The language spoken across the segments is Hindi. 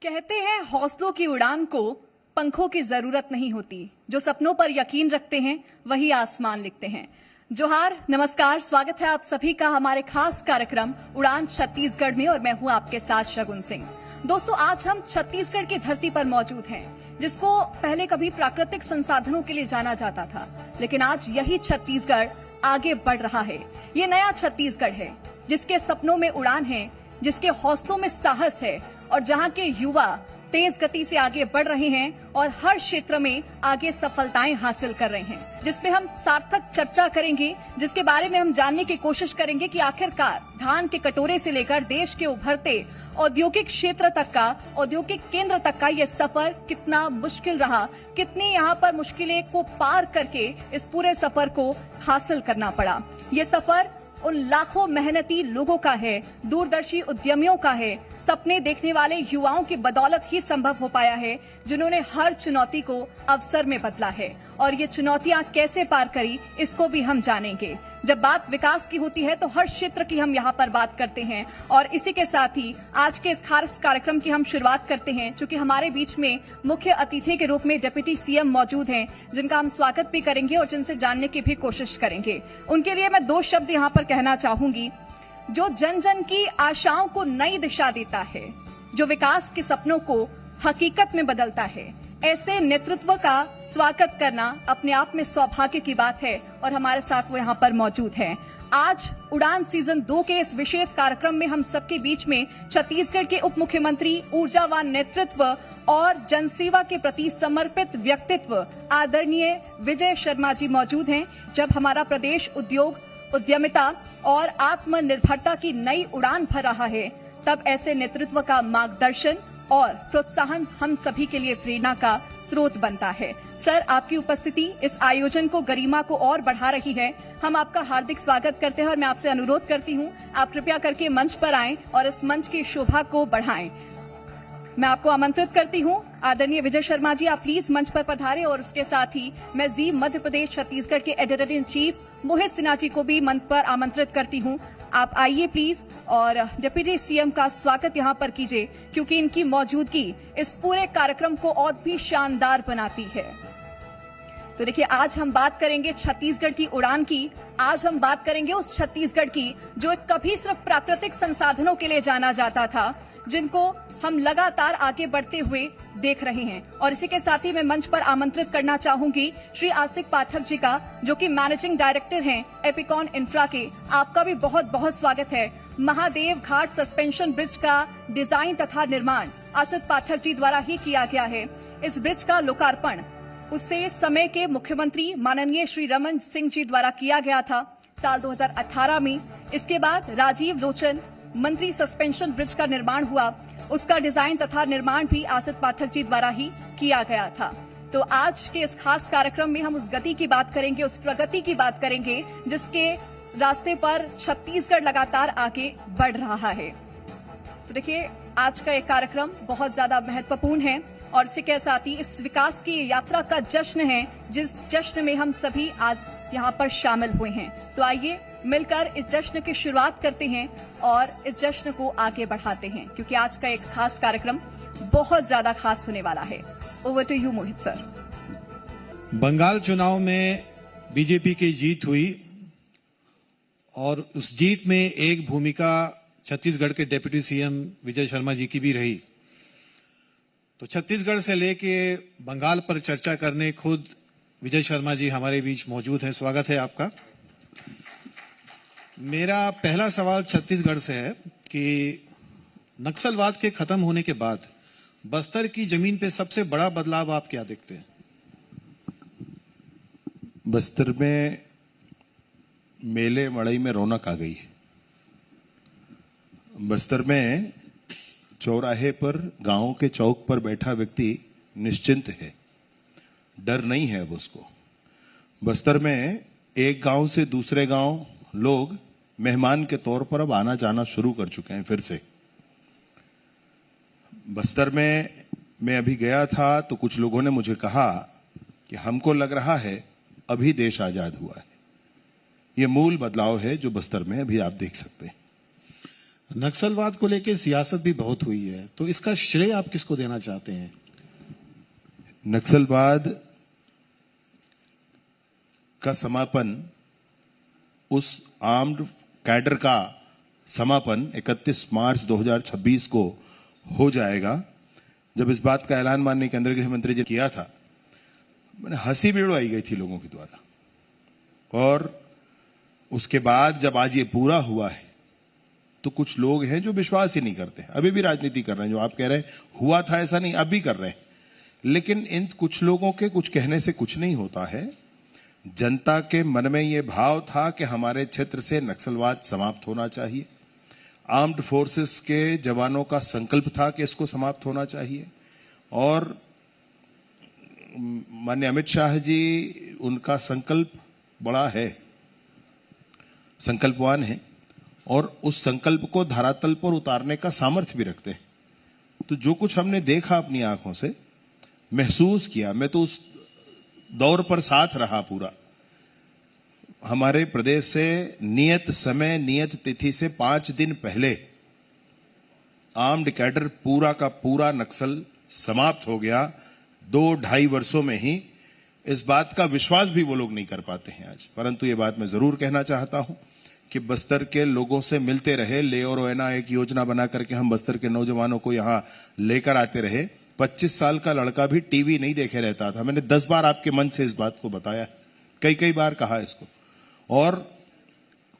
कहते हैं हौसलों की उड़ान को पंखों की जरूरत नहीं होती। जो सपनों पर यकीन रखते हैं वही आसमान लिखते हैं। जोहार, नमस्कार, स्वागत है आप सभी का हमारे खास कार्यक्रम उड़ान छत्तीसगढ़ में और मैं हूं आपके साथ शगुन सिंह। दोस्तों, आज हम छत्तीसगढ़ की धरती पर मौजूद हैं, जिसको पहले कभी प्राकृतिक संसाधनों के लिए जाना जाता था, लेकिन आज यही छत्तीसगढ़ आगे बढ़ रहा है। ये नया छत्तीसगढ़ है जिसके सपनों में उड़ान है, जिसके हौसलों में साहस है और जहां के युवा तेज गति से आगे बढ़ रहे हैं और हर क्षेत्र में आगे सफलताएं हासिल कर रहे हैं, जिसमें हम सार्थक चर्चा करेंगे, जिसके बारे में हम जानने की कोशिश करेंगे कि आखिरकार धान के कटोरे से लेकर देश के उभरते औद्योगिक क्षेत्र तक का, औद्योगिक केंद्र तक का ये सफर कितना मुश्किल रहा, कितनी यहाँ पर मुश्किलें को पार करके इस पूरे सफर को हासिल करना पड़ा। ये सफर उन लाखों मेहनती लोगों का है, दूरदर्शी उद्यमियों का है, सपने देखने वाले युवाओं की बदौलत ही संभव हो पाया है, जिन्होंने हर चुनौती को अवसर में बदला है और ये चुनौतियां कैसे पार करी, इसको भी हम जानेंगे। जब बात विकास की होती है तो हर क्षेत्र की हम यहाँ पर बात करते हैं और इसी के साथ ही आज के इस खास कार्यक्रम की हम शुरुआत करते हैं, चूंकि हमारे बीच में मुख्य अतिथि के रूप में डिप्टी सीएम मौजूद हैं, जिनका हम स्वागत भी करेंगे और जिनसे जानने की भी कोशिश करेंगे। उनके लिए मैं दो शब्द यहाँ पर कहना चाहूंगी। जो जन जन की आशाओं को नई दिशा देता है, जो विकास के सपनों को हकीकत में बदलता है, ऐसे नेतृत्व का स्वागत करना अपने आप में सौभाग्य की बात है और हमारे साथ वो यहाँ पर मौजूद हैं। आज उड़ान सीजन 2 के इस विशेष कार्यक्रम में हम सबके बीच में छत्तीसगढ़ के उप मुख्यमंत्री, ऊर्जावान नेतृत्व और जनसेवा के प्रति समर्पित व्यक्तित्व आदरणीय विजय शर्मा जी मौजूद हैं। जब हमारा प्रदेश उद्योग, उद्यमिता और आत्मनिर्भरता की नई उड़ान भर रहा है, तब ऐसे नेतृत्व का मार्गदर्शन और प्रोत्साहन हम सभी के लिए प्रेरणा का स्रोत बनता है। सर, आपकी उपस्थिति इस आयोजन को, गरिमा को और बढ़ा रही है। हम आपका हार्दिक स्वागत करते हैं और मैं आपसे अनुरोध करती हूं, आप कृपया करके मंच पर आएं और इस मंच की शोभा को बढ़ाएं। मैं आपको आमंत्रित करती हूं, आदरणीय विजय शर्मा जी, आप प्लीज मंच पर पधारें और उसके साथ ही मैं जी मध्य प्रदेश छत्तीसगढ़ के एडिटर इन चीफ मोहित सिन्हा जी को भी मंच पर आमंत्रित करती हूं। आप आइए प्लीज और डिप्टी सीएम का स्वागत यहां पर कीजिए, क्योंकि इनकी मौजूदगी इस पूरे कार्यक्रम को और भी शानदार बनाती है। तो देखिए, आज हम बात करेंगे छत्तीसगढ़ की उड़ान की। आज हम बात करेंगे उस छत्तीसगढ़ की जो कभी सिर्फ प्राकृतिक संसाधनों के लिए जाना जाता था, जिनको हम लगातार आगे बढ़ते हुए देख रहे हैं। और इसी के साथ ही मैं मंच पर आमंत्रित करना चाहूंगी श्री आसिक पाठक जी का, जो कि मैनेजिंग डायरेक्टर हैं एपिकॉन इंफ्रा के। आपका भी बहुत बहुत स्वागत है। महादेव घाट सस्पेंशन ब्रिज का डिजाइन तथा निर्माण आसिक पाठक जी द्वारा ही किया गया है। इस ब्रिज का लोकार्पण उससे समय के मुख्यमंत्री माननीय श्री रमन सिंह जी द्वारा किया गया था साल 2018 में। इसके बाद राजीव लोचन मंत्री सस्पेंशन ब्रिज का निर्माण हुआ, उसका डिजाइन तथा निर्माण भी आसिक पाठक जी द्वारा ही किया गया था। तो आज के इस खास कार्यक्रम में हम उस गति की बात करेंगे, उस प्रगति की बात करेंगे, जिसके रास्ते पर छत्तीसगढ़ लगातार आगे बढ़ रहा है। तो देखिए, आज का ये कार्यक्रम बहुत ज्यादा महत्वपूर्ण है और इसी के साथ ही इस विकास की यात्रा का जश्न है, जिस जश्न में हम सभी आज यहाँ पर शामिल हुए हैं। तो आइए मिलकर इस जश्न की शुरुआत करते हैं और इस जश्न को आगे बढ़ाते हैं, क्योंकि आज का एक खास कार्यक्रम बहुत ज्यादा खास होने वाला है। Over to you Mohit sir. Bengal चुनाव में बीजेपी की जीत हुई और उस जीत में एक भूमिका छत्तीसगढ़ के डिप्टी सीएम विजय शर्मा जी की भी रही। तो छत्तीसगढ़ से लेके बंगाल पर चर्चा करने खुद विजय शर्मा जी हमारे बीच मौजूद हैं। स्वागत है आपका। मेरा पहला सवाल छत्तीसगढ़ से है कि नक्सलवाद के खत्म होने के बाद बस्तर की जमीन पे सबसे बड़ा बदलाव आप क्या देखते हैं? बस्तर में मेले मड़ई में रौनक आ गई है। बस्तर में चौराहे पर, गांव के चौक पर बैठा व्यक्ति निश्चिंत है, डर नहीं है अब उसको। बस्तर में एक गांव से दूसरे गांव लोग मेहमान के तौर पर अब आना जाना शुरू कर चुके हैं फिर से। बस्तर में मैं अभी गया था तो कुछ लोगों ने मुझे कहा कि हमको लग रहा है अभी देश आजाद हुआ है। ये मूल बदलाव है जो बस्तर में अभी आप देख सकते हैं। नक्सलवाद को लेकर सियासत भी बहुत हुई है, तो इसका श्रेय आप किसको देना चाहते हैं? नक्सलवाद का समापन, उस आर्म्ड कैडर का समापन 31 मार्च 2026 को हो जाएगा। जब इस बात का ऐलान माननीय केंद्रीय गृह मंत्री जी ने किया था, मैंने हंसी भी उड़ाई गई थी लोगों के द्वारा, और उसके बाद जब आज ये पूरा हुआ है तो कुछ लोग हैं जो विश्वास ही नहीं करते, अभी भी राजनीति कर रहे हैं। जो आप कह रहे हैं हुआ था ऐसा नहीं, अब भी कर रहे हैं, लेकिन इन कुछ लोगों के कुछ कहने से कुछ नहीं होता है। जनता के मन में ये भाव था कि हमारे क्षेत्र से नक्सलवाद समाप्त होना चाहिए। आर्म्ड फोर्सेस के जवानों का संकल्प था कि इसको समाप्त होना चाहिए, और माननीय अमित शाह जी, उनका संकल्प बड़ा है, संकल्पवान है, और उस संकल्प को धरातल पर उतारने का सामर्थ्य भी रखते हैं। तो जो कुछ हमने देखा, अपनी आंखों से महसूस किया, मैं तो उस दौर पर साथ रहा पूरा। हमारे प्रदेश से नियत समय, नियत तिथि से 5 दिन पहले आर्म्ड कैडर पूरा का पूरा नक्सल समाप्त हो गया। 2-2.5 वर्षों में ही। इस बात का विश्वास भी वो लोग नहीं कर पाते हैं आज। परंतु ये बात मैं जरूर कहना चाहता हूं कि बस्तर के लोगों से मिलते रहे, ले और ओएना एक योजना बना करके हम बस्तर के नौजवानों को यहां लेकर आते रहे। 25 साल का लड़का भी टीवी नहीं देखे रहता था। मैंने 10 बार आपके मंच से इस बात को बताया, कई बार कहा इसको। और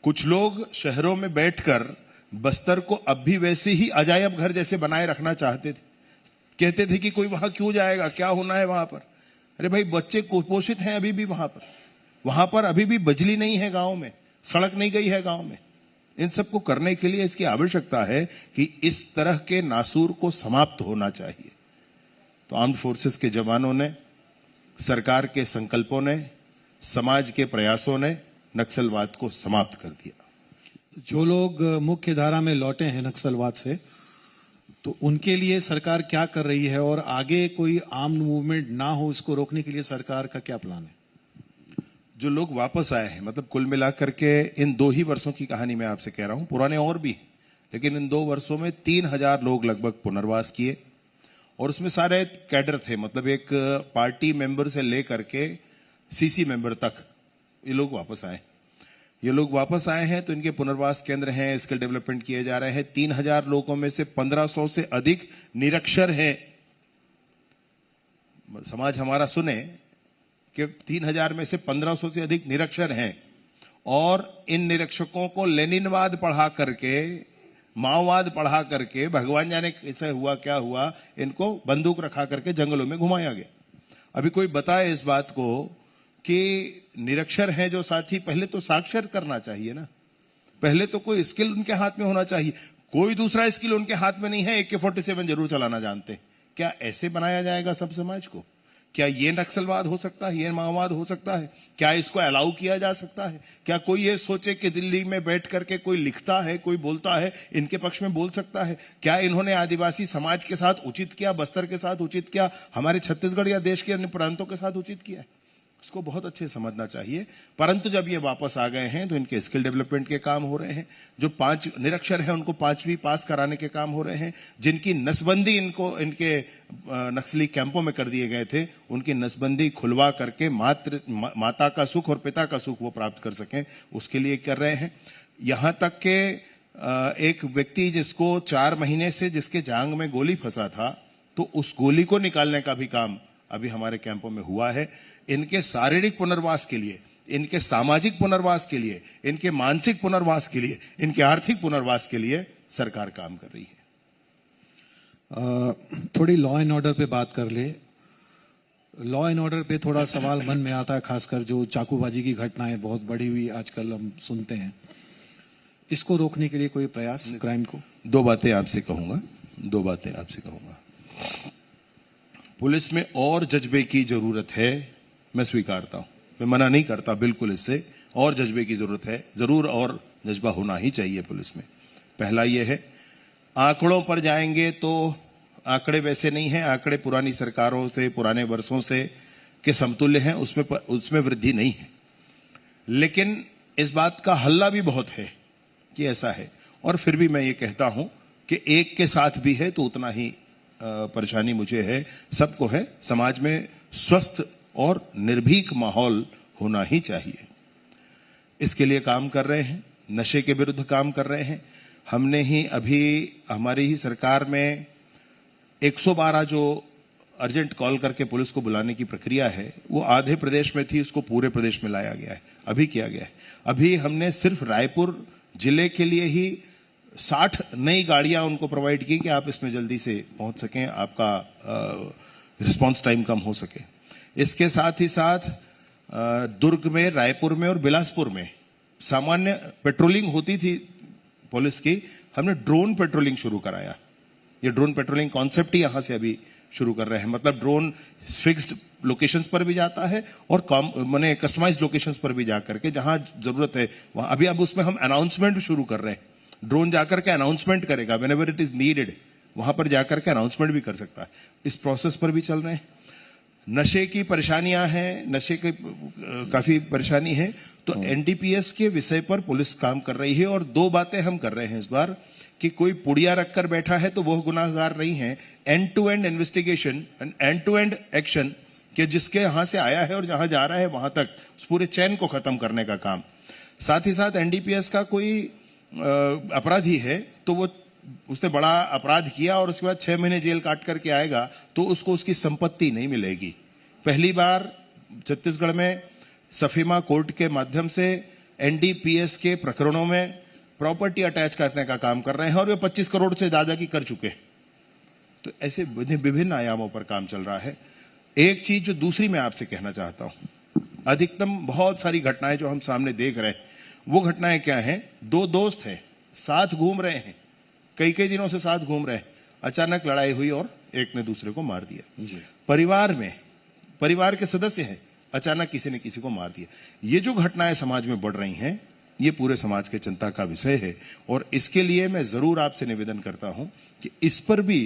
कुछ लोग शहरों में बैठकर बस्तर को अब भी वैसे ही अजायब घर जैसे बनाए रखना चाहते थे। कहते थे कि कोई वहां क्यों जाएगा, क्या होना है वहां पर। अरे भाई, बच्चे कुपोषित हैं अभी भी वहां पर अभी भी बिजली नहीं है गांव में, सड़क नहीं गई है गांव में। इन सबको करने के लिए इसकी आवश्यकता है कि इस तरह के नासूर को समाप्त होना चाहिए। तो आर्म्ड फोर्सेस के जवानों ने, सरकार के संकल्पों ने, समाज के प्रयासों ने नक्सलवाद को समाप्त कर दिया। जो लोग मुख्य धारा में लौटे हैं नक्सलवाद से, तो उनके लिए सरकार क्या कर रही है, और आगे कोई आर्म्ड मूवमेंट ना हो इसको रोकने के लिए सरकार का क्या प्लान है? जो लोग वापस आए हैं, मतलब कुल मिलाकर के इन 2 ही वर्षों की कहानी मैं आपसे कह रहा हूं, पुराने और भी, लेकिन इन 2 वर्षों में 3000 लोग लगभग पुनर्वास किए, और उसमें सारे कैडर थे। मतलब एक पार्टी मेंबर से लेकर के सीसी मेंबर तक ये लोग वापस आए। ये लोग वापस आए हैं तो इनके पुनर्वास केंद्र हैं, स्किल डेवलपमेंट किए जा रहे हैं। 3000 लोगों में से 1500 से अधिक निरक्षर हैं। समाज हमारा सुने कि 3000 में से 1500 से अधिक निरक्षर हैं, और इन निरक्षकों को लेनिनवाद पढ़ा करके, माओवाद पढ़ा करके, भगवान जाने कैसे हुआ क्या हुआ, इनको बंदूक रखा करके जंगलों में घुमाया गया। अभी कोई बताए इस बात को कि निरक्षर हैं जो साथी, पहले तो साक्षर करना चाहिए ना, पहले तो कोई स्किल उनके हाथ में होना चाहिए। कोई दूसरा स्किल उनके हाथ में नहीं है, AK-47 जरूर चलाना जानते। क्या ऐसे बनाया जाएगा सब समाज को? क्या ये नक्सलवाद हो सकता है, ये माओवाद हो सकता है? क्या इसको अलाउ किया जा सकता है? क्या कोई ये सोचे कि दिल्ली में बैठ करके कोई लिखता है, कोई बोलता है, इनके पक्ष में बोल सकता है? क्या इन्होंने आदिवासी समाज के साथ उचित किया, बस्तर के साथ उचित किया, हमारे छत्तीसगढ़ या देश के अन्य प्रांतों के साथ उचित किया? उसको बहुत अच्छे समझना चाहिए। परंतु जब ये वापस आ गए हैं तो इनके स्किल डेवलपमेंट के काम हो रहे हैं। जो 5 निरक्षर हैं उनको 5वीं पास कराने के काम हो रहे हैं। जिनकी नसबंदी इनके नक्सली कैंपों में कर दिए गए थे, उनकी नसबंदी खुलवा करके माता का सुख और पिता का सुख वो प्राप्त कर सकें, उसके लिए कर रहे हैं। यहां तक के एक व्यक्ति जिसको 4 महीने से जिसके जांग में गोली फंसा था, तो उस गोली को निकालने का भी काम अभी हमारे कैंपों में हुआ है। इनके शारीरिक पुनर्वास के लिए, इनके सामाजिक पुनर्वास के लिए, इनके मानसिक पुनर्वास के लिए, इनके आर्थिक पुनर्वास के लिए सरकार काम कर रही है। थोड़ी लॉ एंड ऑर्डर पे बात कर ले। लॉ एंड ऑर्डर पे थोड़ा सवाल मन में आता है, खासकर जो चाकूबाजी की घटनाएं बहुत बढ़ी हुई आजकल हम सुनते हैं। इसको रोकने के लिए कोई प्रयास, क्राइम को? 2 बातें आपसे कहूंगा। पुलिस में और जज्बे की जरूरत है, मैं स्वीकारता हूं, मैं मना नहीं करता बिल्कुल इससे। और जज्बे की जरूरत है, जरूर और जज्बा होना ही चाहिए पुलिस में। पहला यह है, आंकड़ों पर जाएंगे तो आंकड़े वैसे नहीं हैं। आंकड़े पुरानी सरकारों से, पुराने वर्षों से के समतुल्य हैं, उसमें वृद्धि नहीं है। लेकिन इस बात का हल्ला भी बहुत है कि ऐसा है, और फिर भी मैं ये कहता हूं कि एक के साथ भी है तो उतना ही परेशानी मुझे है, सबको है। समाज में स्वस्थ और निर्भीक माहौल होना ही चाहिए। इसके लिए काम कर रहे हैं, नशे के विरुद्ध काम कर रहे हैं। हमने ही अभी हमारी ही सरकार में 112 जो अर्जेंट कॉल करके पुलिस को बुलाने की प्रक्रिया है, वो आधे प्रदेश में थी, उसको पूरे प्रदेश में लाया गया है, अभी किया गया है। अभी हमने सिर्फ रायपुर जिले के लिए ही 60 नई गाड़ियां उनको प्रोवाइड की कि आप इसमें जल्दी से पहुंच सकें, आपका रिस्पांस टाइम कम हो सके। इसके साथ ही साथ दुर्ग में, रायपुर में और बिलासपुर में सामान्य पेट्रोलिंग होती थी पुलिस की, हमने ड्रोन पेट्रोलिंग शुरू कराया। ये ड्रोन पेट्रोलिंग कॉन्सेप्ट ही यहां से अभी शुरू कर रहे हैं। मतलब ड्रोन फिक्स्ड लोकेशंस पर भी जाता है और माने कस्टमाइज्ड लोकेशंस पर भी जाकर के जहां जरूरत है वहां। अभी अब उसमें हम अनाउंसमेंट भी शुरू कर रहे हैं। ड्रोन जाकर के अनाउंसमेंट करेगा, व्हेनेवर इट इज नीडेड, वहां पर जाकर के अनाउंसमेंट भी कर सकता है। इस प्रोसेस पर भी चल रहे हैं। नशे की परेशानियां हैं, नशे की काफी परेशानी है, तो एनडीपीएस के विषय पर पुलिस काम कर रही है। और 2 बातें हम कर रहे हैं इस बार कि कोई पुड़िया रखकर बैठा है तो वह गुनाहगार नहीं है। End to end investigation, end to end action कि जिसके यहां से आया है और जहां जा रहा है वहां तक उस पूरे चैन को खत्म करने का काम। साथ ही साथ एनडीपीएस का कोई अपराधी है तो वो उसने बड़ा अपराध किया और उसके बाद 6 महीने जेल काट करके आएगा तो उसको उसकी संपत्ति नहीं मिलेगी। पहली बार छत्तीसगढ़ में सफीमा कोर्ट के माध्यम से एनडीपीएस के प्रकरणों में प्रॉपर्टी अटैच करने का काम कर रहे हैं और वे 25 करोड़ से ज्यादा की कर चुके हैं। तो ऐसे विभिन्न आयामों पर काम चल रहा है। एक चीज जो दूसरी मैं आपसे कहना चाहता हूं, अधिकतम बहुत सारी घटनाएं जो हम सामने देख रहे हैं, वो घटनाएं क्या हैं? 2 दोस्त हैं, साथ घूम रहे हैं, कई कई दिनों से साथ घूम रहे हैं, अचानक लड़ाई हुई और एक ने दूसरे को मार दिया। परिवार में, परिवार के सदस्य हैं, अचानक किसी ने किसी को मार दिया। ये जो घटनाएं समाज में बढ़ रही हैं, ये पूरे समाज के चिंता का विषय है। और इसके लिए मैं जरूर आपसे निवेदन करता हूं कि इस पर भी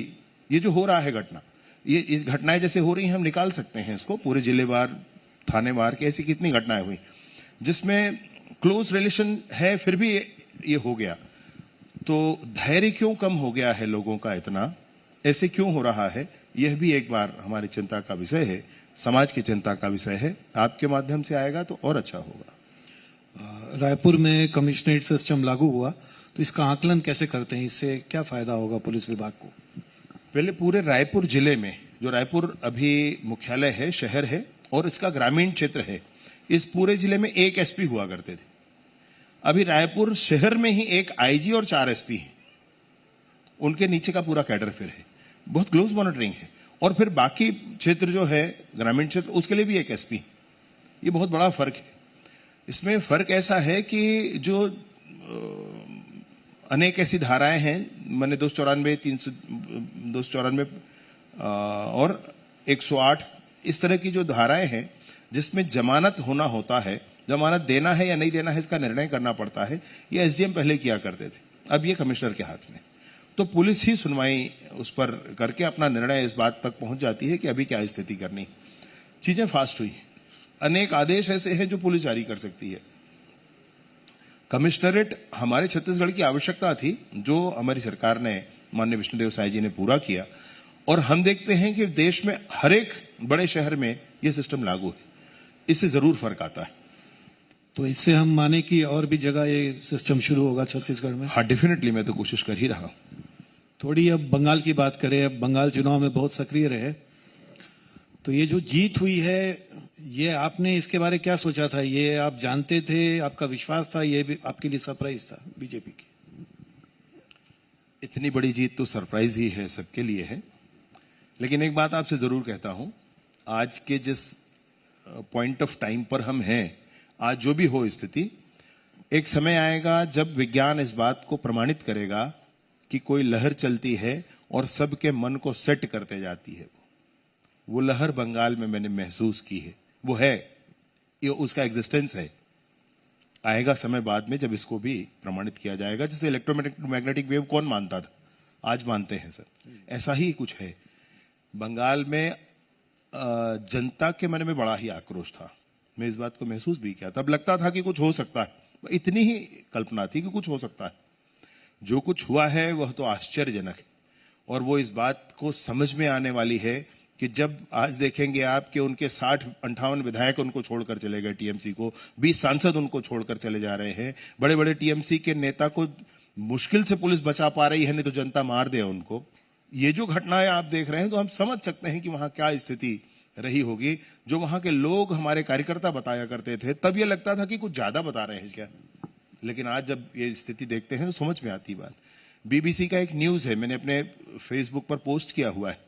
ये जो हो रहा है घटना, ये घटनाएं जैसे हो रही हैं हम निकाल सकते हैं इसको पूरे जिलेवार, थानेवार के, ऐसी कितनी घटनाएं हुई जिसमें क्लोज रिलेशन है फिर भी ये हो गया। तो धैर्य क्यों कम हो गया है लोगों का इतना, ऐसे क्यों हो रहा है? यह भी एक बार हमारी चिंता का विषय है, समाज की चिंता का विषय है। आपके माध्यम से आएगा तो और अच्छा होगा। रायपुर में कमिश्नरेट सिस्टम लागू हुआ तो इसका आकलन कैसे करते हैं? इससे क्या फायदा होगा पुलिस विभाग को? पहले पूरे रायपुर जिले में, जो रायपुर अभी मुख्यालय है, शहर है और इसका ग्रामीण क्षेत्र है, इस पूरे जिले में 1 एसपी हुआ करते थे। अभी रायपुर शहर में ही 1 आईजी और 4 एसपी हैं। उनके नीचे का पूरा कैडर फिर है, बहुत क्लोज मॉनिटरिंग है। और फिर बाकी क्षेत्र जो है ग्रामीण क्षेत्र, उसके लिए भी 1 एसपी। ये बहुत बड़ा फर्क है। इसमें फर्क ऐसा है कि जो अनेक ऐसी धाराएं हैं, मैंने 294, 294 और 108 इस तरह की जो धाराएं हैं जिसमें जमानत होना होता है, जमानत देना है या नहीं देना है इसका निर्णय करना पड़ता है। ये एसडीएम पहले किया करते थे, अब ये कमिश्नर के हाथ में। तो पुलिस ही सुनवाई उस पर करके अपना निर्णय इस बात तक पहुंच जाती है कि अभी क्या स्थिति करनी। चीजें फास्ट हुई, अनेक आदेश ऐसे हैं जो पुलिस जारी कर सकती है। कमिश्नरेट हमारे छत्तीसगढ़ की आवश्यकता थी, जो हमारी सरकार ने, माननीय विष्णुदेव साय जी ने पूरा किया। और हम देखते हैं कि देश में हर एक बड़े शहर में यह सिस्टम लागू है। इससे जरूर फर्क आता है। तो इससे हम माने कि और भी जगह ये सिस्टम शुरू होगा छत्तीसगढ़ में? हाँ, डेफिनेटली, मैं तो कोशिश कर ही रहा हूं। थोड़ी अब बंगाल की बात करें। अब बंगाल चुनाव में बहुत सक्रिय रहे, तो ये जो जीत हुई है, ये आपने इसके बारे क्या सोचा था? ये आप जानते थे, आपका विश्वास था, ये भी आपके लिए सरप्राइज था बीजेपी की? इतनी बड़ी जीत तो सरप्राइज ही है, सबके लिए है। लेकिन एक बात आपसे जरूर कहता हूं, आज के जिस पॉइंट ऑफ टाइम पर हम हैं, आज जो भी हो स्थिति, एक समय आएगा जब विज्ञान इस बात को प्रमाणित करेगा कि कोई लहर चलती है और सबके मन को सेट करते जाती है। वो लहर बंगाल में मैंने महसूस की है, वो है, ये उसका एग्जिस्टेंस है। आएगा समय बाद में जब इसको भी प्रमाणित किया जाएगा। जैसे इलेक्ट्रोमैग्नेटिक वेव कौन मानता था, आज मानते हैं सर। ऐसा ही कुछ है। बंगाल में जनता के मन में बड़ा ही आक्रोश था, मैं इस बात को महसूस भी किया। तब लगता था कि कुछ हो सकता है, इतनी ही कल्पना थी कि कुछ हो सकता है। जो कुछ हुआ है वह तो आश्चर्यजनक है, और वो इस बात को समझ में आने वाली है कि जब आज देखेंगे आप कि उनके 60-58 विधायक उनको छोड़कर चले गए टीएमसी को, 20 सांसद उनको छोड़कर चले जा रहे हैं, बड़े बड़े टीएमसी के नेता को मुश्किल से पुलिस बचा पा रही है, नहीं तो जनता मार दे उनको। ये जो घटनाएं आप देख रहे हैं तो हम समझ सकते हैं कि वहां क्या स्थिति रही होगी। जो वहां के लोग, हमारे कार्यकर्ता बताया करते थे, तब ये लगता था कि कुछ ज्यादा बता रहे हैं क्या, लेकिन आज जब ये स्थिति देखते हैं तो समझ में आती बात। बीबीसी का एक न्यूज है, मैंने अपने फेसबुक पर पोस्ट किया हुआ है।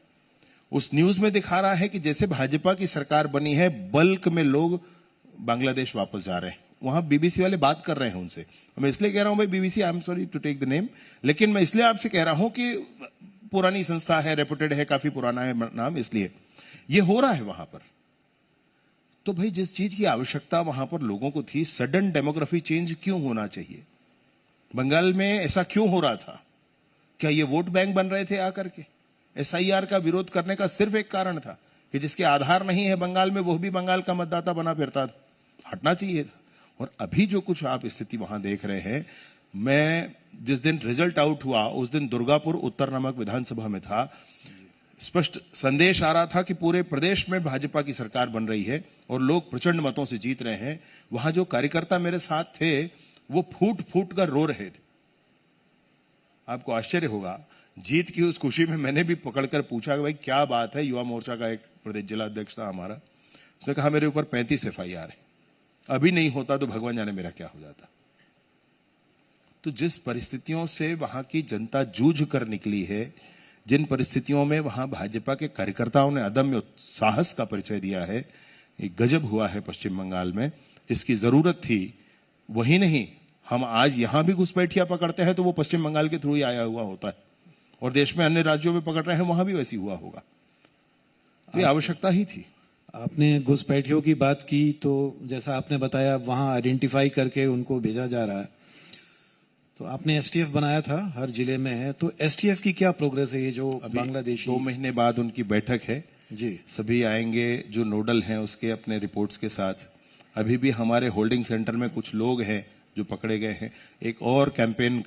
उस न्यूज में दिखा रहा है कि जैसे भाजपा की सरकार बनी है, बल्क में लोग बांग्लादेश वापस जा रहे हैं। वहां बीबीसी वाले बात कर रहे हैं उनसे। मैं इसलिए कह रहा हूं भाई BBC, I am sorry to take the name, लेकिन मैं इसलिए आपसे कह रहा हूं कि पुरानी संस्था है, रेपुटेड है, काफी पुराना है नाम, इसलिए ये हो रहा है वहां पर। तो भाई जिस चीज की आवश्यकता वहां पर लोगों को थी, सडन डेमोग्राफी चेंज क्यों होना चाहिए? बंगाल में ऐसा क्यों हो रहा था? क्या ये वोट बैंक बन रहे थे आकर के? एसआईआर का विरोध करने का सिर्फ एक कारण था कि जिसके आधार नहीं है बंगाल में, वो भी बंगाल का मतदाता बना फिरता था, हटना चाहिए था। और अभी जो कुछ आप स्थिति वहां देख रहे हैं, मैं जिस दिन रिजल्ट आउट हुआ उस दिन दुर्गापुर उत्तर नामक विधानसभा में था। स्पष्ट संदेश आ रहा था कि पूरे प्रदेश में भाजपा की सरकार बन रही है और लोग प्रचंड मतों से जीत रहे हैं। वहां जो कार्यकर्ता मेरे साथ थे वो फूट फूट कर रो रहे थे। आपको आश्चर्य होगा, जीत की उस खुशी में मैंने भी पकड़कर पूछा कि भाई क्या बात है। युवा मोर्चा का एक प्रदेश जिला अध्यक्ष था हमारा, उसने कहा मेरे ऊपर 35 एफआईआर है, अभी नहीं होता तो भगवान जाने मेरा क्या हो जाता। तो जिस परिस्थितियों से वहां की जनता जूझ कर निकली है, जिन परिस्थितियों में वहां भाजपा के कार्यकर्ताओं ने अदम्य साहस का परिचय दिया है, एक गजब हुआ है पश्चिम बंगाल में। इसकी जरूरत थी। वही नहीं, हम आज यहां भी घुसपैठिया पकड़ते हैं तो वो पश्चिम बंगाल के थ्रू ही आया हुआ होता है, और देश में अन्य राज्यों में पकड़ रहे हैं वहां भी वैसी हुआ होगा। तो ये आवश्यकता ही थी। आपने घुसपैठियों की बात की, तो जैसा आपने बताया वहां आइडेंटिफाई करके उनको भेजा जा रहा है। तो आपने एसटीएफ बनाया था, हर जिले में है, तो एसटीएफ की क्या प्रोग्रेस है? ये जो बांग्लादेशी 2 महीने बाद उनकी बैठक है जी, सभी आएंगे जो नोडल हैं उसके अपने रिपोर्ट्स के साथ। अभी भी हमारे होल्डिंग सेंटर में कुछ लोग हैं जो पकड़े गए हैं। एक और कैंपेन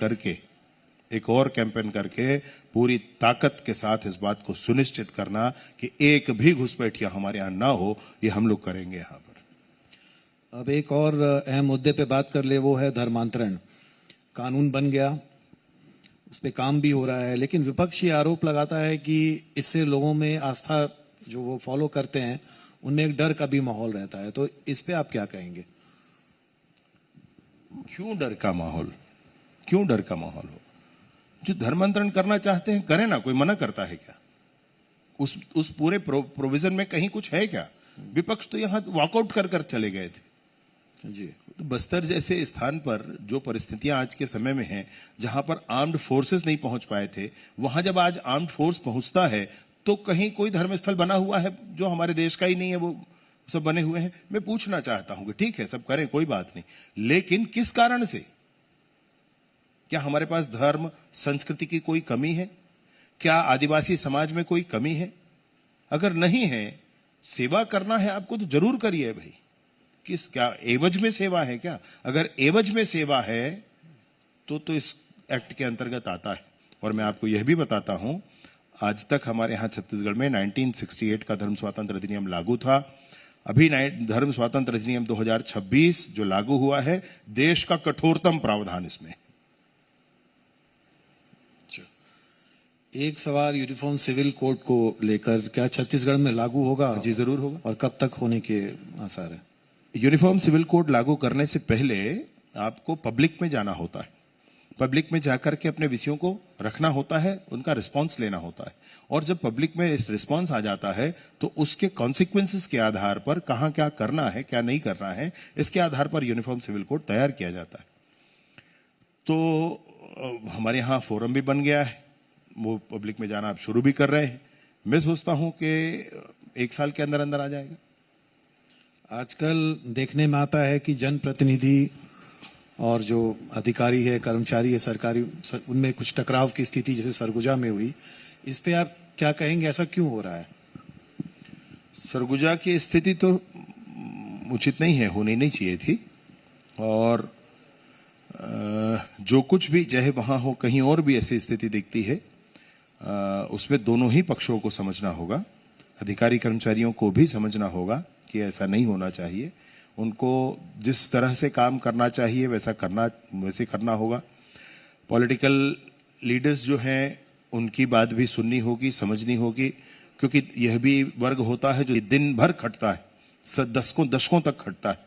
करके पूरी ताकत के साथ इस बात को सुनिश्चित करना कि एक भी घुसपैठिया हमारे यहां ना हो, ये हम लोग करेंगे यहां पर। अब एक और अहम मुद्दे पे बात कर ले, वो है धर्मांतरण। कानून बन गया, उस पे काम भी हो रहा है, लेकिन विपक्ष ये आरोप लगाता है कि इससे लोगों में आस्था जो वो फॉलो करते हैं उनमें एक डर का भी माहौल रहता है। तो इस पे आप क्या कहेंगे? क्यों डर का माहौल? क्यों डर का माहौल हो? जो धर्मांतरण करना चाहते हैं करें ना, कोई मना करता है क्या? उस पूरे प्रोविजन में कहीं कुछ है क्या? विपक्ष तो यहां वॉकआउट कर चले गए थे जी। तो बस्तर जैसे स्थान पर जो परिस्थितियां आज के समय में हैं, जहां पर आर्म्ड फोर्सेस नहीं पहुंच पाए थे, वहां जब आज आर्म्ड फोर्स पहुंचता है तो कहीं कोई धर्मस्थल बना हुआ है जो हमारे देश का ही नहीं है, वो सब बने हुए हैं। मैं पूछना चाहता हूं कि ठीक है सब करें, कोई बात नहीं, लेकिन किस कारण से? क्या हमारे पास धर्म संस्कृति की कोई कमी है? क्या आदिवासी समाज में कोई कमी है? अगर नहीं है, सेवा करना है आपको तो जरूर करिए भाई। क्या एवज में सेवा है क्या? अगर एवज में सेवा है तो इस एक्ट के अंतर्गत आता है। और मैं आपको यह भी बताता हूं, आज तक हमारे यहां छत्तीसगढ़ में 1968 का धर्म स्वातंत्र्य अधिनियम लागू था। अभी धर्म स्वातंत्र्य अधिनियम 2026 जो लागू हुआ है, देश का कठोरतम प्रावधान इसमें। एक सवाल यूनिफॉर्म सिविल कोड को लेकर, क्या छत्तीसगढ़ में लागू होगा? जी जरूर होगा। और कब तक होने के आसार है? यूनिफॉर्म सिविल कोड लागू करने से पहले आपको पब्लिक में जाना होता है। पब्लिक में जाकर के अपने विषयों को रखना होता है, उनका रिस्पांस लेना होता है। और जब पब्लिक में इस रिस्पांस आ जाता है तो उसके कॉन्सिक्वेंसेस के आधार पर कहां क्या करना है, क्या नहीं करना है, इसके आधार पर यूनिफॉर्म सिविल कोड तैयार किया जाता है। तो हमारे यहां फोरम भी बन गया है, वो पब्लिक में जाना आप शुरू भी कर रहे हैं। मैं सोचता हूं कि 1 साल के अंदर अंदर आ जाएगा। आजकल देखने में आता है कि जनप्रतिनिधि और जो अधिकारी है, कर्मचारी है सरकारी, उनमें कुछ टकराव की स्थिति जैसे सरगुजा में हुई। इस पे आप क्या कहेंगे, ऐसा क्यों हो रहा है? सरगुजा की स्थिति तो उचित नहीं है, होनी नहीं चाहिए थी। और जो कुछ भी चाहे वहां हो, कहीं और भी ऐसी स्थिति दिखती है, उसमें दोनों ही पक्षों को समझना होगा। अधिकारी कर्मचारियों को भी समझना होगा कि ऐसा नहीं होना चाहिए। उनको जिस तरह से काम करना चाहिए वैसे करना होगा। पॉलिटिकल लीडर्स जो हैं उनकी बात भी सुननी होगी, समझनी होगी, क्योंकि यह भी वर्ग होता है जो दिन भर खटता है, दशकों तक खटता है,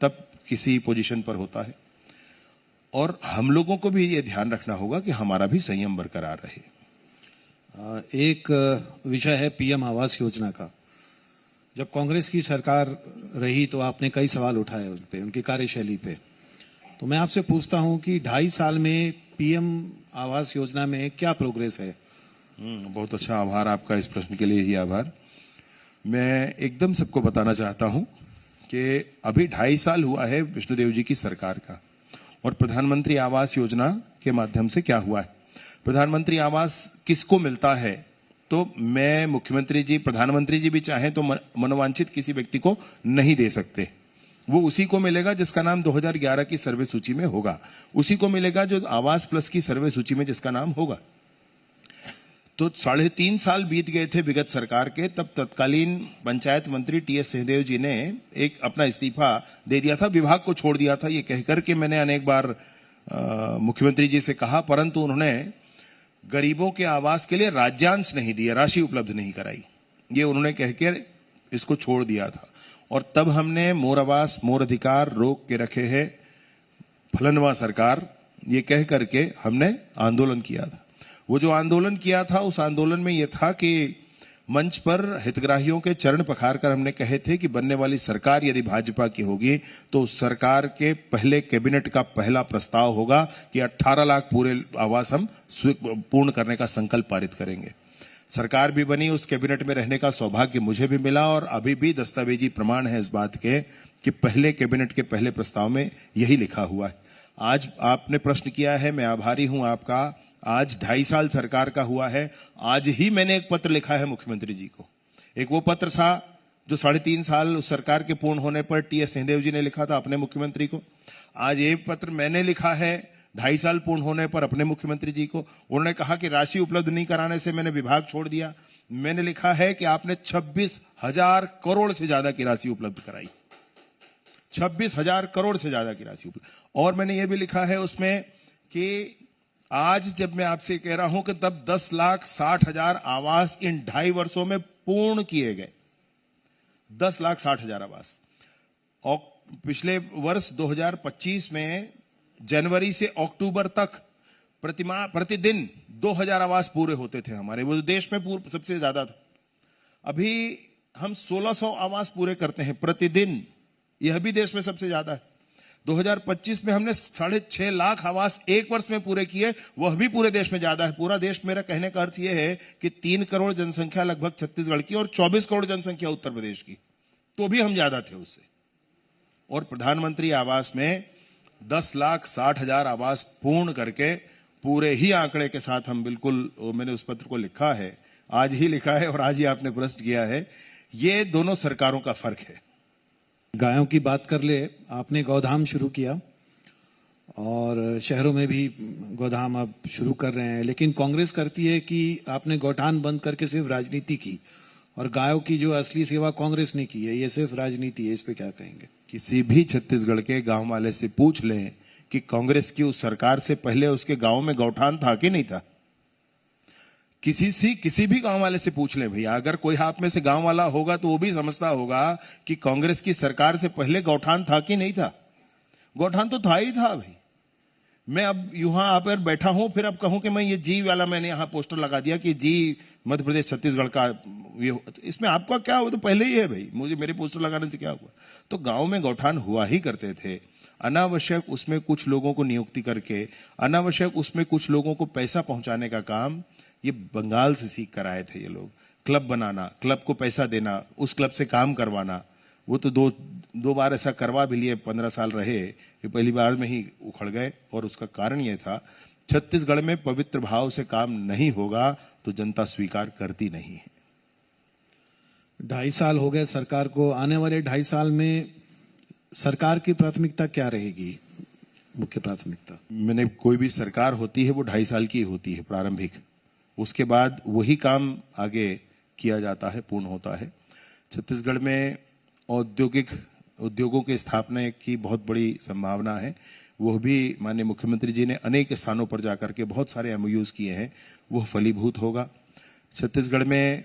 तब किसी पोजीशन पर होता है। और हम लोगों को भी ये ध्यान रखना होगा कि हमारा भी संयम बरकरार रहे। एक विषय है पीएम आवास योजना का। जब कांग्रेस की सरकार रही तो आपने कई सवाल उठाए उन पे, उनकी कार्यशैली पे। तो मैं आपसे पूछता हूं कि 2.5 साल में पीएम आवास योजना में क्या प्रोग्रेस है? बहुत अच्छा, आभार आपका इस प्रश्न के लिए ही आभार। मैं एकदम सबको बताना चाहता हूं कि अभी 2.5 साल हुआ है विष्णुदेव जी की सरकार का, और प्रधानमंत्री आवास योजना के माध्यम से क्या हुआ है। प्रधानमंत्री आवास किसको मिलता है? तो मैं, मुख्यमंत्री जी, प्रधानमंत्री जी भी चाहें तो मनोवांछित किसी व्यक्ति को नहीं दे सकते। वो उसी को मिलेगा जिसका नाम 2011 की सर्वे सूची में होगा, उसी को मिलेगा जो आवास प्लस की सर्वे सूची में जिसका नाम होगा। तो 3.5 साल बीत गए थे विगत सरकार के, तब तत्कालीन पंचायत मंत्री टीएस सिंहदेव जी ने एक अपना इस्तीफा दे दिया था, विभाग को छोड़ दिया था। ये कहकर के मैंने अनेक बार मुख्यमंत्री जी से कहा, परंतु उन्होंने गरीबों के आवास के लिए राज्यांश नहीं दिया, राशि उपलब्ध नहीं कराई। ये उन्होंने कहकर इसको छोड़ दिया था। और तब हमने मोर आवास मोर अधिकार रोक के रखे हैं, फलनवा सरकार, ये कह करके हमने आंदोलन किया था। वो जो आंदोलन किया था, उस आंदोलन में यह था कि मंच पर हितग्राहियों के चरण पखार कर हमने कहे थे कि बनने वाली सरकार यदि भाजपा की होगी तो उस सरकार के पहले कैबिनेट का पहला प्रस्ताव होगा कि 18 लाख पूरे आवास हम पूर्ण करने का संकल्प पारित करेंगे। सरकार भी बनी, उस कैबिनेट में रहने का सौभाग्य मुझे भी मिला, और अभी भी दस्तावेजी प्रमाण है इस बात के कि पहले कैबिनेट के पहले प्रस्ताव में यही लिखा हुआ है। आज आपने प्रश्न किया है, मैं आभारी हूं आपका। आज 2.5 साल सरकार का हुआ है। आज ही मैंने एक पत्र लिखा है मुख्यमंत्री जी को। एक वो पत्र था जो 3.5 साल उस सरकार के पूर्ण होने पर टीएस सिंहदेव जी ने लिखा था अपने मुख्यमंत्री को। आज एक पत्र मैंने लिखा है 2.5 साल पूर्ण होने पर अपने मुख्यमंत्री जी को। उन्होंने कहा कि राशि उपलब्ध नहीं कराने से मैंने विभाग छोड़ दिया। मैंने लिखा है कि आपने 26,000 करोड़ से ज्यादा की राशि उपलब्ध कराई, 26,000 करोड़ से ज्यादा की राशि उपलब्ध। और मैंने ये भी लिखा है उसमें कि आज जब मैं आपसे कह रहा हूं कि तब 10,60,000 आवास इन 2.5 वर्षों में पूर्ण किए गए, 10,60,000 आवास। और पिछले वर्ष 2025 में जनवरी से अक्टूबर तक प्रतिदिन 2,000 आवास पूरे होते थे हमारे, वो देश में सबसे ज्यादा था। अभी हम 1,600 आवास पूरे करते हैं प्रतिदिन, यह भी देश में सबसे ज्यादा है। 2025 में हमने 6.5 लाख आवास एक वर्ष में पूरे किए, वह भी पूरे देश में ज्यादा है। पूरा देश, मेरा कहने का अर्थ यह है कि 3 करोड़ जनसंख्या लगभग छत्तीसगढ़ की और 24 करोड़ जनसंख्या उत्तर प्रदेश की, तो भी हम ज्यादा थे उससे। और प्रधानमंत्री आवास में 10,60,000 आवास पूर्ण करके पूरे ही आंकड़े के साथ हम बिल्कुल, मैंने उस पत्र को लिखा है, आज ही लिखा है और आज ही आपने प्रश्न किया है। ये दोनों सरकारों का फर्क है। गायों की बात कर ले, आपने गौधाम शुरू किया और शहरों में भी गौधाम अब शुरू कर रहे हैं, लेकिन कांग्रेस करती है कि आपने गौठान बंद करके सिर्फ राजनीति की, और गायों की जो असली सेवा कांग्रेस ने की है, ये सिर्फ राजनीति है। इस पे क्या कहेंगे? किसी भी छत्तीसगढ़ के गांव वाले से पूछ लें कि कांग्रेस की उस सरकार से पहले उसके गांव में गौठान था कि नहीं था। किसी भी गांव वाले से पूछ लें भैया, अगर कोई आप में से गांव वाला होगा तो वो भी समझता होगा कि कांग्रेस की सरकार से पहले गौठान था कि नहीं था। गौठान तो था ही था भाई। मैं अब यहाँ पर बैठा हूं, फिर अब कहूं कि मैं ये जी वाला, मैंने यहाँ पोस्टर लगा दिया कि जी मध्य प्रदेश छत्तीसगढ़ का, ये इसमें आपका क्या हुआ? तो पहले ही है भाई, मुझे मेरे पोस्टर लगाने से क्या हुआ? तो गांव में गौठान हुआ ही करते थे। अनावश्यक उसमें कुछ लोगों को नियुक्ति करके, अनावश्यक उसमें कुछ लोगों को पैसा पहुंचाने का काम ये बंगाल से सीख कर आए थे ये लोग। क्लब बनाना, क्लब को पैसा देना, उस क्लब से काम करवाना, वो तो दो बार ऐसा करवा भी लिए, 15 साल रहे, ये पहली बार में ही उखड़ गए। और उसका कारण ये था, छत्तीसगढ़ में पवित्र भाव से काम नहीं होगा तो जनता स्वीकार करती नहीं है। 2.5 साल हो गए सरकार को। आने वाले 2.5 साल में सरकार की प्राथमिकता क्या रहेगी? मुख्य प्राथमिकता? मैंने कोई भी सरकार होती है वो 2.5 साल की होती है प्रारंभिक, उसके बाद वही काम आगे किया जाता है, पूर्ण होता है। छत्तीसगढ़ में उद्योगों के स्थापना की बहुत बड़ी संभावना है। वह भी माननीय मुख्यमंत्री जी ने अनेक स्थानों पर जाकर के बहुत सारे एमओयूज किए हैं, वह फलीभूत होगा। छत्तीसगढ़ में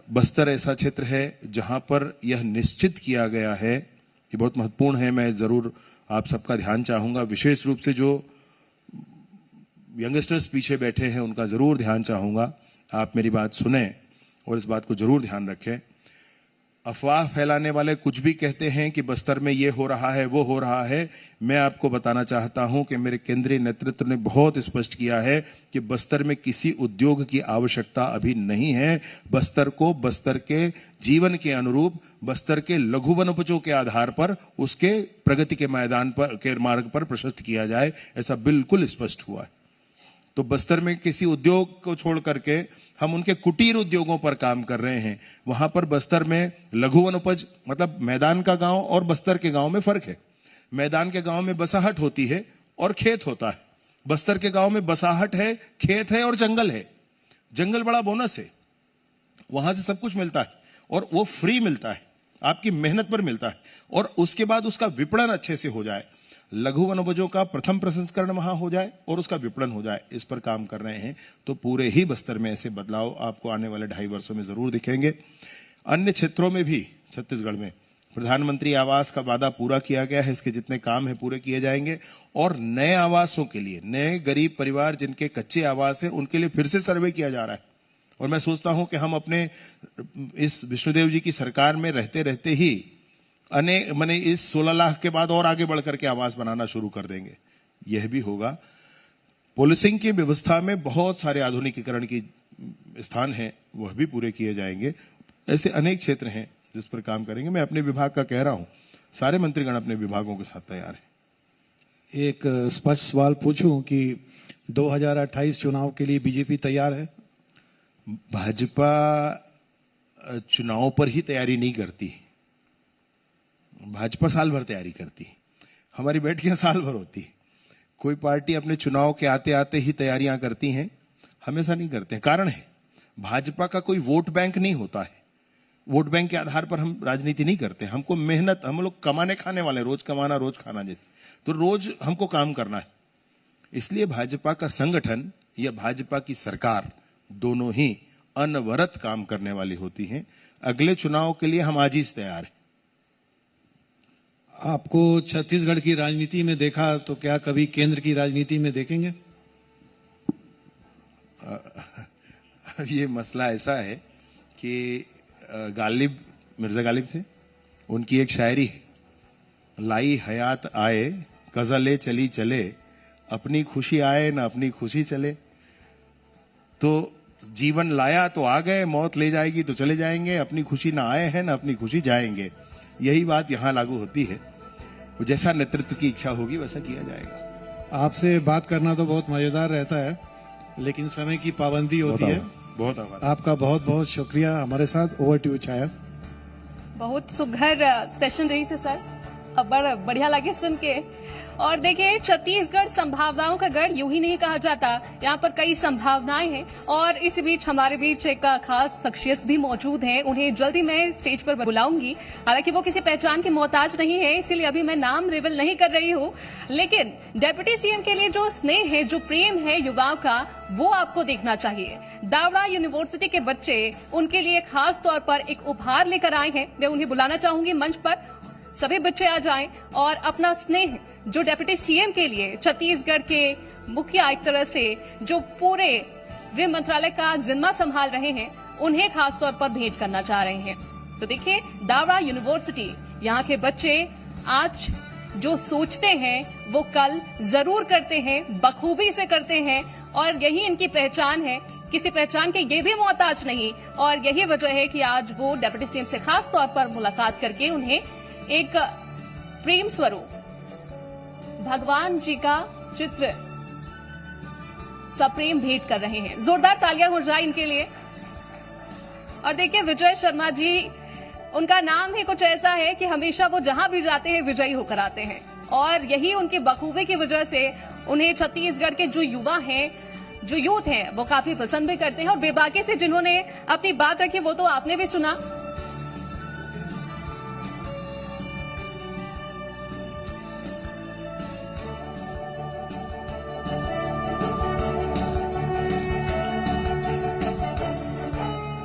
बस्तर ऐसा क्षेत्र है जहां पर यह निश्चित किया गया है, ये बहुत महत्वपूर्ण है, मैं जरूर आप सबका ध्यान चाहूंगा, विशेष रूप से जो यंगस्टर्स पीछे बैठे हैं उनका जरूर ध्यान चाहूंगा। आप मेरी बात सुने और इस बात को जरूर ध्यान रखें। अफवाह फैलाने वाले कुछ भी कहते हैं कि बस्तर में ये हो रहा है, वो हो रहा है। मैं आपको बताना चाहता हूं कि मेरे केंद्रीय नेतृत्व ने बहुत स्पष्ट किया है कि बस्तर में किसी उद्योग की आवश्यकता अभी नहीं है। बस्तर को बस्तर के जीवन के अनुरूप, बस्तर के लघु वनोपजों के आधार पर उसके प्रगति के मैदान पर के मार्ग पर प्रशस्त किया जाए, ऐसा बिल्कुल स्पष्ट हुआ है। तो बस्तर में किसी उद्योग को छोड़ करके हम उनके कुटीर उद्योगों पर काम कर रहे हैं। वहां पर बस्तर में लघु वनोपज मतलब मैदान का गांव और बस्तर के गांव में फर्क है। मैदान के गांव में बसाहट होती है और खेत होता है। बस्तर के गांव में बसाहट है, खेत है और जंगल है। जंगल बड़ा बोनस है, वहां से सब कुछ मिलता है और वो फ्री मिलता है, आपकी मेहनत पर मिलता है, और उसके बाद उसका विपणन अच्छे से हो जाए, लघु वनोपजों का प्रथम प्रसंस्करण वहां हो जाए और उसका विपणन हो जाए, इस पर काम कर रहे हैं। तो पूरे ही बस्तर में ऐसे बदलाव आपको आने वाले 2.5 वर्षों में जरूर दिखेंगे। अन्य क्षेत्रों में भी छत्तीसगढ़ में प्रधानमंत्री आवास का वादा पूरा किया गया है, इसके जितने काम है पूरे किए जाएंगे। और नए आवासों के लिए, नए गरीब परिवार जिनके कच्चे आवास है, उनके लिए फिर से सर्वे किया जा रहा है। और मैं सोचता हूं कि हम अपने इस विष्णुदेव जी की सरकार में रहते रहते ही मैंने इस 16 लाख के बाद और आगे बढ़कर के आवास बनाना शुरू कर देंगे, यह भी होगा। पुलिसिंग की व्यवस्था में बहुत सारे आधुनिकीकरण की स्थान हैं, वह भी पूरे किए जाएंगे। ऐसे अनेक क्षेत्र हैं जिस पर काम करेंगे। मैं अपने विभाग का कह रहा हूं, सारे मंत्रीगण अपने विभागों के साथ तैयार हैं। एक स्पष्ट सवाल पूछूं कि 2028 चुनाव के लिए बीजेपी तैयार है? भाजपा चुनाव पर ही तैयारी नहीं करती, भाजपा साल भर तैयारी करती। हमारी बैठकियां साल भर होती। कोई पार्टी अपने चुनाव के आते आते ही तैयारियां करती हैं, हमेशा नहीं करते हैं। कारण है, भाजपा का कोई वोट बैंक नहीं होता है। वोट बैंक के आधार पर हम राजनीति नहीं करते। हमको मेहनत, हम लोग कमाने खाने वाले, रोज कमाना रोज खाना जैसे, तो रोज हमको काम करना है। इसलिए भाजपा का संगठन या भाजपा की सरकार दोनों ही अनवरत काम करने वाली होती हैं। अगले चुनाव के लिए हम आज ही तैयार हैं। आपको छत्तीसगढ़ की राजनीति में देखा तो क्या कभी केंद्र की राजनीति में देखेंगे? ये मसला ऐसा है कि मिर्जा गालिब थे, उनकी एक शायरी है, लाई हयात आए गजले चली चले, अपनी खुशी आए ना अपनी खुशी चले। तो जीवन लाया तो आ गए, मौत ले जाएगी तो चले जाएंगे, अपनी खुशी ना आए हैं ना अपनी खुशी जाएंगे। यही बात यहां लागू होती है। जैसा नेतृत्व की इच्छा होगी वैसा किया जाएगा। आपसे बात करना तो बहुत मजेदार रहता है, लेकिन समय की पाबंदी होती है। बहुत आभार। आपका बहुत बहुत शुक्रिया हमारे साथ। ओवर टू यू छाया। बहुत सुघर सेशन रही से सर, अब बड़ा बढ़िया लगे सुन के। और देखिए, छत्तीसगढ़ संभावनाओं का गढ़ यूं ही नहीं कहा जाता, यहाँ पर कई संभावनाएं हैं। और इस बीच हमारे बीच एक खास शख्सियत भी मौजूद है, उन्हें जल्दी मैं स्टेज पर बुलाऊंगी। हालांकि वो किसी पहचान के मोहताज नहीं है, इसीलिए अभी मैं नाम रिवील नहीं कर रही हूँ। लेकिन डिप्टी सीएम के लिए जो स्नेह है, जो प्रेम है युवाओं का, वो आपको देखना चाहिए। दावड़ा यूनिवर्सिटी के बच्चे उनके लिए खास तौर पर एक उपहार लेकर आए हैं। मैं उन्हें बुलाना चाहूंगी मंच पर। सभी बच्चे आ जाएं और अपना स्नेह जो डिप्टी सीएम के लिए छत्तीसगढ़ के मुखिया एक तरह से जो पूरे गृह मंत्रालय का जिम्मा संभाल रहे हैं, उन्हें खासतौर पर भेंट करना चाह रहे हैं। तो देखिए, दावड़ा यूनिवर्सिटी, यहाँ के बच्चे आज जो सोचते हैं वो कल जरूर करते हैं, बखूबी से करते हैं। और यही इनकी पहचान है, किसी पहचान के ये भी मोहताज नहीं। और यही वजह है कि आज वो डिप्टी सीएम से खास तौर पर मुलाकात करके उन्हें एक प्रेम स्वरूप भगवान जी का चित्र सप्रेम भेंट कर रहे हैं। जोरदार तालियां हो जाए इनके लिए। और देखिए, विजय शर्मा जी, उनका नाम ही कुछ ऐसा है कि हमेशा वो जहां भी जाते हैं विजयी होकर आते हैं। और यही उनकी बखूबी की वजह से उन्हें छत्तीसगढ़ के जो युवा हैं, जो यूथ हैं, वो काफी पसंद भी करते हैं। और बेबाकी से जिन्होंने अपनी बात रखी वो तो आपने भी सुना।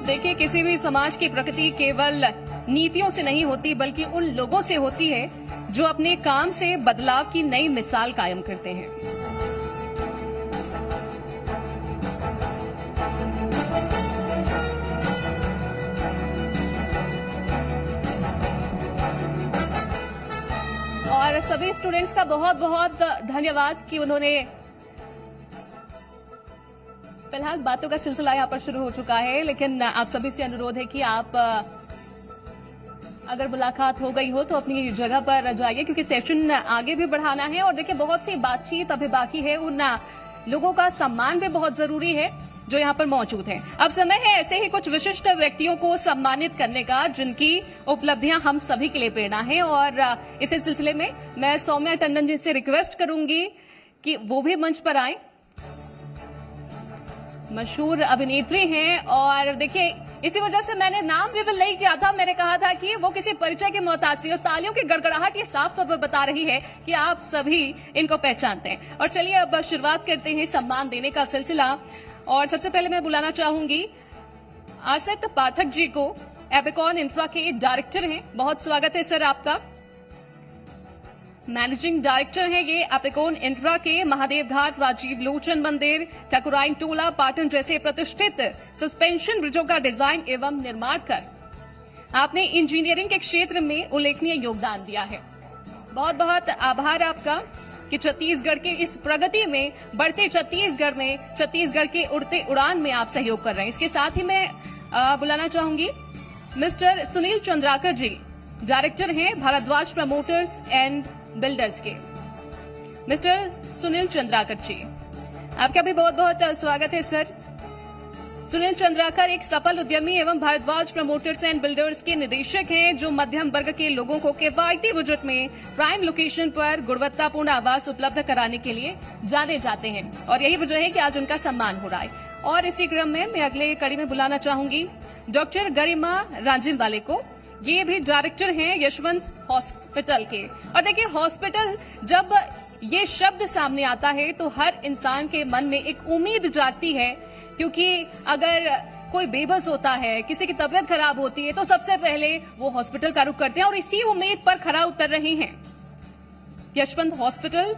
देखिए, किसी भी समाज की प्रगति केवल नीतियों से नहीं होती बल्कि उन लोगों से होती है जो अपने काम से बदलाव की नई मिसाल कायम करते हैं। और सभी स्टूडेंट्स का बहुत बहुत धन्यवाद कि उन्होंने, फिलहाल बातों का सिलसिला यहाँ पर शुरू हो चुका है, लेकिन आप सभी से अनुरोध है कि आप अगर मुलाकात हो गई हो तो अपनी जगह पर जाइए, क्योंकि सेशन आगे भी बढ़ाना है। और देखिए, बहुत सी बातचीत अभी बाकी है, उन लोगों का सम्मान भी बहुत जरूरी है जो यहाँ पर मौजूद हैं। अब समय है ऐसे ही कुछ विशिष्ट व्यक्तियों को सम्मानित करने का जिनकी उपलब्धियां हम सभी के लिए प्रेरणा है। और इसी सिलसिले में मैं सौम्या टंडन जी से रिक्वेस्ट करूंगी कि वो भी मंच पर आए। मशहूर अभिनेत्री हैं और देखिए, इसी वजह से मैंने नाम रिवील नहीं किया था। मैंने कहा था कि वो किसी परिचय के मोहताज नहीं। और तालियों की गड़गड़ाहट ये साफ तौर पर बता रही है कि आप सभी इनको पहचानते हैं। और चलिए अब शुरुआत करते हैं सम्मान देने का सिलसिला। और सबसे पहले मैं बुलाना चाहूंगी आसित पाठक जी को, एपिकॉन इंफ्रा के डायरेक्टर हैं। बहुत स्वागत है सर आपका। मैनेजिंग डायरेक्टर हैं ये एपिकॉन इंफ्रा के। महादेव घाट, राजीव लोचन मंदिर, ठकुराइन टोला, पाटन जैसे प्रतिष्ठित सस्पेंशन ब्रिजों का डिजाइन एवं निर्माण कर आपने इंजीनियरिंग के क्षेत्र में उल्लेखनीय योगदान दिया है। बहुत बहुत आभार आपका कि छत्तीसगढ़ के इस प्रगति में, बढ़ते छत्तीसगढ़ में, छत्तीसगढ़ के उड़ते उड़ान में आप सहयोग कर रहे हैं। इसके साथ ही मैं बुलाना चाहूंगी मिस्टर सुनील चंद्राकर जी, डायरेक्टर हैं भारद्वाज प्रमोटर्स एंड बिल्डर्स के। मिस्टर सुनील चंद्राकर जी, आपका भी बहुत बहुत स्वागत है सर। सुनील चंद्राकर एक सफल उद्यमी एवं भारद्वाज प्रमोटर्स एंड बिल्डर्स के निदेशक हैं जो मध्यम वर्ग के लोगों को किफायती बजट में प्राइम लोकेशन पर गुणवत्तापूर्ण आवास उपलब्ध कराने के लिए जाने जाते हैं। और यही वजह है कि आज उनका सम्मान हो रहा है। और इसी क्रम में मैं अगले कड़ी में बुलाना चाहूंगी डॉक्टर गरिमा राजिमवाले को। ये भी डायरेक्टर हैं यशवंत हॉस्पिटल के। और देखिए, हॉस्पिटल जब ये शब्द सामने आता है तो हर इंसान के मन में एक उम्मीद जागती है, क्योंकि अगर कोई बेबस होता है, किसी की तबीयत खराब होती है तो सबसे पहले वो हॉस्पिटल का रुख करते हैं। और इसी उम्मीद पर खरा उतर रहे हैं यशवंत हॉस्पिटल।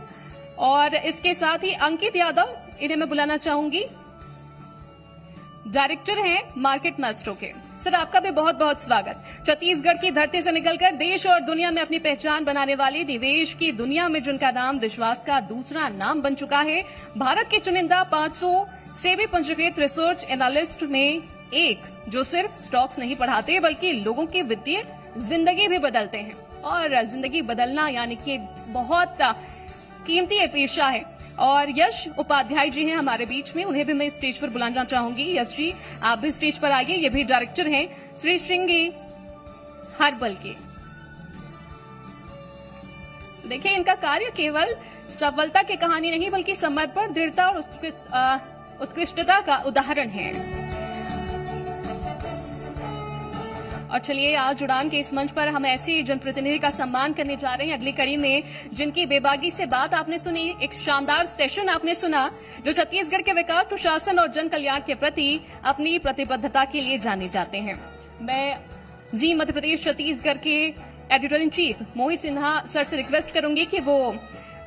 और इसके साथ ही अंकित यादव, इन्हें मैं बुलाना चाहूंगी, डायरेक्टर हैं मार्केट मास्ट्रो के। सर आपका भी बहुत बहुत स्वागत। छत्तीसगढ़ की धरती से निकलकर देश और दुनिया में अपनी पहचान बनाने वाले, निवेश की दुनिया में जिनका नाम विश्वास का दूसरा नाम बन चुका है, भारत के चुनिंदा 500 सेबी पंजीकृत रिसर्च एनालिस्ट में एक, जो सिर्फ स्टॉक्स नहीं पढ़ाते बल्कि लोगों की वित्तीय जिंदगी भी बदलते हैं। और जिंदगी बदलना यानी कि बहुत कीमती पेशा है। और यश उपाध्याय जी हैं हमारे बीच में, उन्हें भी मैं स्टेज पर बुलाना चाहूंगी। यश जी, आप भी स्टेज पर आइए। ये भी डायरेक्टर हैं श्री श्रृंगी हर्बल के। देखिए, इनका कार्य केवल सफलता की कहानी नहीं बल्कि समर्पण, दृढ़ता और उत्कृष्टता का उदाहरण है। और चलिए, आज उड़ान के इस मंच पर हम ऐसी जनप्रतिनिधि का सम्मान करने जा रहे हैं अगली कड़ी में, जिनकी बेबागी से बात आपने सुनी, एक शानदार सेशन आपने सुना, जो छत्तीसगढ़ के विकास, सुशासन और जन कल्याण के प्रति अपनी प्रतिबद्धता के लिए जाने जाते हैं। मैं जी मध्य प्रदेश छत्तीसगढ़ के editor in chief Mohit Sinha sir से रिक्वेस्ट करूंगी कि वो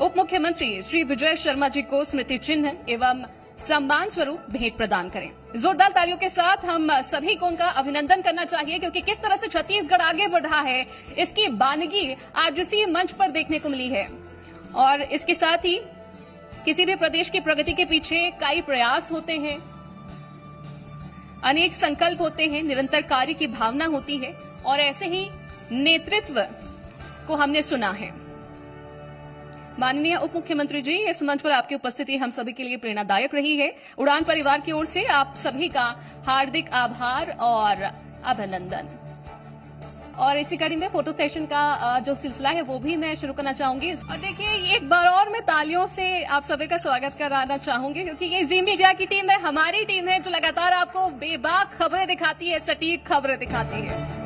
उप मुख्यमंत्री श्री विजय शर्मा जी को स्मृति चिन्ह एवं सम्मान स्वरूप भेंट प्रदान करें। जोरदार तालियों के साथ हम सभी को उनका अभिनंदन करना चाहिए, क्योंकि किस तरह से छत्तीसगढ़ आगे बढ़ रहा है इसकी बानगी आज इसी मंच पर देखने को मिली है। और इसके साथ ही किसी भी प्रदेश की प्रगति के पीछे कई प्रयास होते हैं, अनेक संकल्प होते हैं, निरंतर कार्य की भावना होती है। और ऐसे ही नेतृत्व को हमने सुना है। माननीय उप मुख्यमंत्री जी, इस मंच पर आपकी उपस्थिति हम सभी के लिए प्रेरणादायक रही है। उड़ान परिवार की ओर से आप सभी का हार्दिक आभार और अभिनंदन। और इसी कड़ी में फोटो सेशन का जो सिलसिला है वो भी मैं शुरू करना चाहूंगी। और देखिए एक बार और मैं तालियों से आप सभी का स्वागत कराना चाहूंगी, क्योंकि ये जी मीडिया की टीम है, हमारी टीम है, जो लगातार आपको बेबाक खबरें दिखाती है, सटीक खबरें दिखाती है।